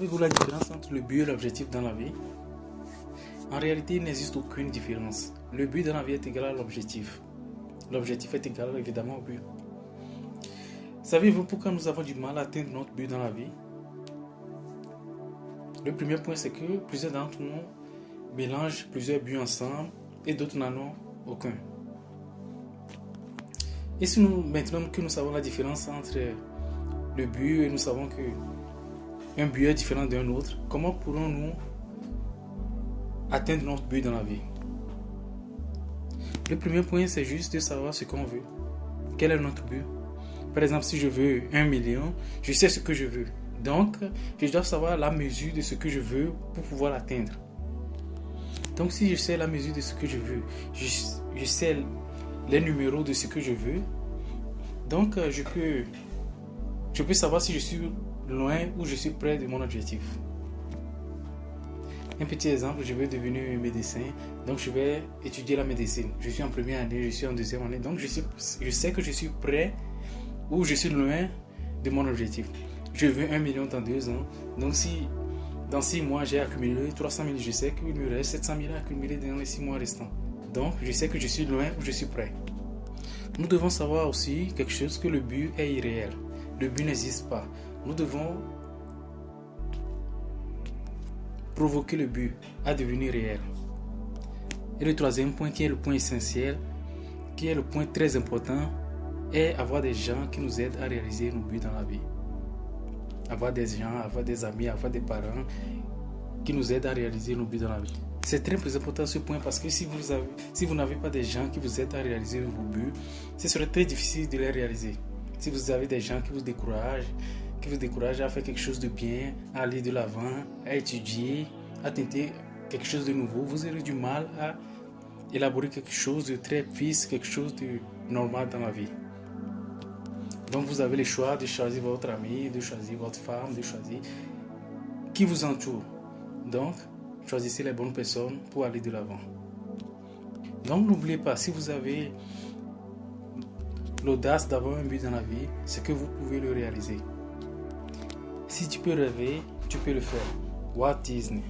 Savez-vous la différence entre le but et l'objectif dans la vie? En réalité, il n'existe aucune différence. Le but dans la vie est égal à l'objectif. L'objectif est égal évidemment au but. Savez-vous pourquoi nous avons du mal à atteindre notre but dans la vie? Le premier point, c'est que plusieurs d'entre nous mélangent plusieurs buts ensemble et d'autres n'en ont aucun. Et si maintenant que nous savons la différence entre le but et nous savons qu'un but est différent d'un autre, comment pourrons-nous atteindre notre but dans la vie? Le premier point, c'est juste de savoir ce qu'on veut. Quel est notre but? Par exemple, si je veux 1 million, je sais ce que je veux. Donc, je dois savoir la mesure de ce que je veux pour pouvoir l'atteindre. Donc, si je sais la mesure de ce que je veux, je sais les numéros de ce que je veux, donc je peux savoir si je suis loin ou je suis près de mon objectif. Un petit exemple, je veux devenir médecin, donc je vais étudier la médecine. Je suis en première année, je suis en deuxième année, donc je sais que je suis près ou je suis loin de mon objectif. Je veux 1 million dans 2 ans, donc si dans 6 mois j'ai accumulé 300 000, je sais qu'il me reste 700 000 à accumuler dans les 6 mois restants. Donc je sais que je suis loin ou je suis près. Nous devons savoir aussi quelque chose, que le but est irréel. Le but n'existe pas. Nous devons provoquer le but à devenir réel. Et le troisième point, qui est le point essentiel, qui est le point très important, est avoir des gens qui nous aident à réaliser nos buts dans la vie. Avoir des gens, avoir des amis, avoir des parents qui nous aident à réaliser nos buts dans la vie. C'est très important ce point parce que si vous n'avez pas des gens qui vous aident à réaliser vos buts, ce serait très difficile de les réaliser. Si vous avez des gens qui vous découragent à faire quelque chose de bien, à aller de l'avant, à étudier, à tenter quelque chose de nouveau, vous aurez du mal à élaborer quelque chose de très fixe, quelque chose de normal dans la vie. Donc vous avez le choix de choisir votre ami, de choisir votre femme, de choisir qui vous entoure. Donc, choisissez les bonnes personnes pour aller de l'avant. Donc n'oubliez pas, si vous avez l'audace d'avoir un but dans la vie, c'est que vous pouvez le réaliser. Si tu peux rêver, tu peux le faire. Walt Disney.